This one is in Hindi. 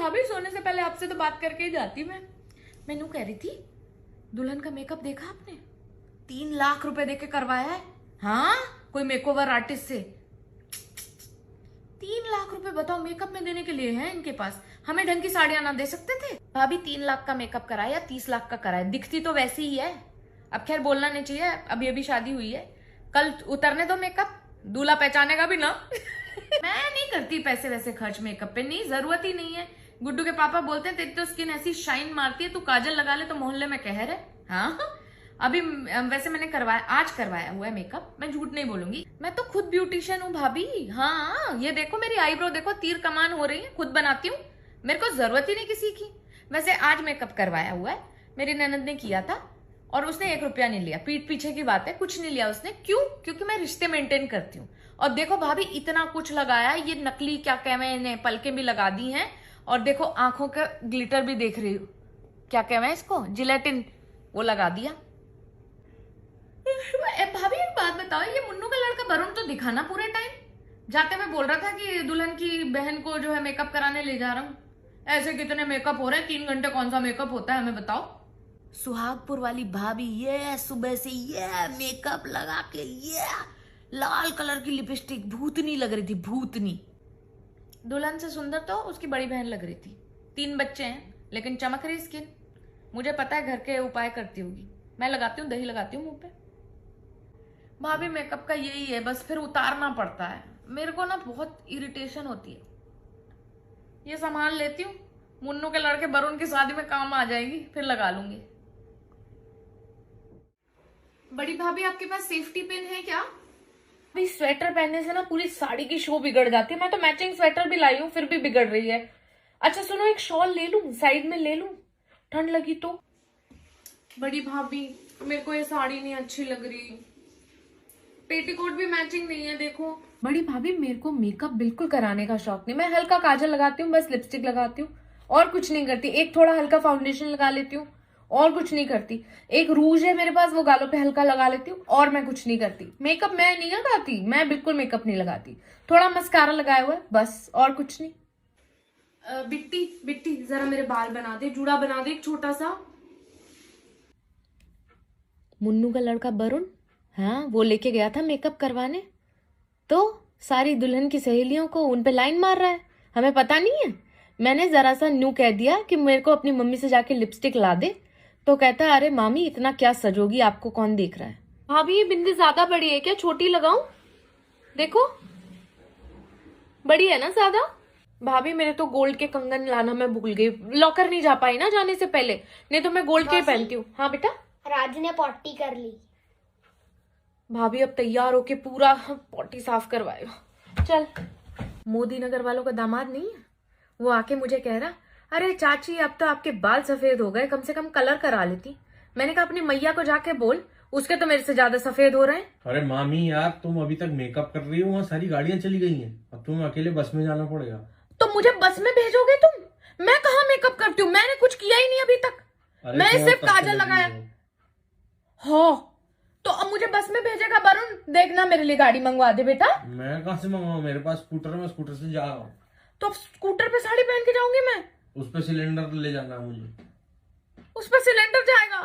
भाभी सोने से पहले आपसे तो बात करके ही जाती मैं यूं कह रही थी, दुल्हन का मेकअप देखा आपने? 3 लाख रुपए देके करवाया है। हाँ, कोई मेकओवर आर्टिस्ट से 3 लाख रुपए बताओ मेकअप में देने के लिए हैं इनके पास। हमें ढंग की साड़ियां ना दे सकते थे? भाभी 3 लाख का मेकअप कराया या 30 लाख का कराया, दिखती तो वैसी ही है। अब खैर बोलना नहीं चाहिए, अभी अभी शादी हुई है, कल उतरने दो मेकअप, दूल्हा पहचानेगा भी ना। मैं नहीं करती पैसे वैसे खर्च मेकअप पे, नहीं, जरूरत ही नहीं है। गुड्डू के पापा बोलते हैं तेरी तो स्किन ऐसी शाइन मारती है, तू काजल लगा ले तो मोहल्ले में कहर है। हाँ, अभी वैसे मैंने आज करवाया हुआ है मेकअप, मैं झूठ नहीं बोलूंगी, मैं तो खुद ब्यूटिशियन हूँ भाभी। हाँ, ये देखो मेरी आईब्रो देखो, तीर कमान हो रही है, खुद बनाती हूँ, मेरे को जरूरत ही नहीं किसी की। वैसे आज मेकअप करवाया हुआ है, मेरी ननद ने किया था और उसने 1 रुपया नहीं लिया, पीठ पीछे की बात है, कुछ नहीं लिया उसने। क्यों? क्योंकि मैं रिश्ते मेंटेन करती हूँ। और देखो भाभी इतना कुछ लगाया, ये नकली क्या कहवे, पलकें भी लगा दी हैं, और देखो आंखों का ग्लिटर भी देख रही हूँ, क्या कहवे इसको, जिलेटिन, वो लगा दिया। भाभी एक बात बताओ, ये मुन्नू का लड़का वरुण तो दिखा ना पूरे टाइम? जाते मैं बोल रहा था कि दुल्हन की बहन को जो है मेकअप कराने ले जा रहा हूँ। ऐसे कितने मेकअप हो रहे हैं, 3 घंटे कौन सा मेकअप होता है हमें बताओ। सुहागपुर वाली भाभी ये सुबह से ये मेकअप लगा के, ये लाल कलर की लिपस्टिक, भूतनी लग रही थी, भूतनी। दुल्हन से सुंदर तो उसकी बड़ी बहन लग रही थी। 3 बच्चे हैं लेकिन चमक रही स्किन। मुझे पता है घर के उपाय करती होगी, मैं लगाती हूँ, दही लगाती हूँ मुंह पे। भाभी मेकअप का यही है, बस फिर उतारना पड़ता है, मेरे को ना बहुत इरिटेशन होती है। ये संभाल लेती हूँ, मुन्नू के लड़के वरुण की शादी में काम आ जाएगी, फिर लगा लूंगी। बड़ी भाभी आपके पास सेफ्टी पिन है क्या? अभी स्वेटर पहनने से ना पूरी साड़ी की शो बिगड़ जाती है, मैं तो मैचिंग स्वेटर भी लाई हूँ फिर भी बिगड़ रही है। अच्छा सुनो, एक शॉल ले लूं, साइड में ले लूं, ठंड लगी तो। बड़ी भाभी मेरे को ये साड़ी नहीं अच्छी लग रही, पेटीकोट भी मैचिंग नहीं है देखो। बड़ी भाभी मेरे को मेकअप बिल्कुल कराने का शौक नहीं, मैं हल्का काजल लगाती हूँ, बस लिपस्टिक लगाती हूँ और कुछ नहीं करती। एक थोड़ा हल्का फाउंडेशन लगा लेती हूँ और कुछ नहीं करती। एक रूज है मेरे पास, वो गालों पे हल्का लगा लेती हूँ और मैं कुछ नहीं करती। मेकअप मैं नहीं लगाती, मैं बिल्कुल मेकअप नहीं लगाती, थोड़ा मस्कारा लगाया हुआ है बस, और कुछ नहीं। बिट्टी बिट्टी जरा मेरे बाल बना दे, जूड़ा बना दे एक छोटा सा। मुन्नू का लड़का वरुण, हाँ वो लेके गया था मेकअप करवाने, तो सारी दुल्हन की सहेलियों को उन पे लाइन मार रहा है, हमें पता नहीं है। मैंने जरा सा न्यू कह दिया कि मेरे को अपनी मम्मी से जाके लिपस्टिक ला दे, तो कहता है अरे मामी इतना क्या सजोगी, आपको कौन देख रहा है। भाभी ये बिंदी ज्यादा बड़ी है क्या, छोटी लगाऊं? देखो बड़ी है ना ज्यादा। भाभी मेरे तो गोल्ड के कंगन लाना मैं भूल गई, लॉकर नहीं जा पाई ना जाने से पहले, नहीं तो मैं गोल्ड के पहनती हूँ। हाँ बेटा, राजू ने पॉटी कर ली। भाभी अब तैयार होके पूरा पॉटी साफ करवाएगा। चल, मोदी नगर वालों का दामाद नहीं है, वो आके मुझे कह रहा अरे चाची अब तो आपके बाल सफेद हो गए, कम से कम कलर करा लेती। मैंने कहा अपनी मैया को जाके बोल, उसके तो मेरे से ज्यादा सफेद हो रहे हैं। अरे मामी यार, तुम अभी तक मेकअप कर रही हो, वहाँ सारी गाड़ियां चली गई हैं, अब तुम्हें अकेले बस में जाना पड़ेगा। तो मुझे बस में भेजोगे तुम? मैं कहाँ मेकअप करती हूँ, मैंने कुछ किया ही नहीं अभी तक, मैंने सिर्फ काजल लगाया। हाँ तो अब मुझे बस में भेजेगा वरुण, देखना मेरे लिए गाड़ी मंगवा दे बेटा। मैं कहाँ से मंगवाऊं, मेरे पास स्कूटर है, मैं स्कूटर से जा रहा हूँ। तो स्कूटर पे साड़ी पहन के जाऊंगी मैं? उस पे सिलेंडर ले जाना है मुझे। उस पर सिलेंडर जाएगा?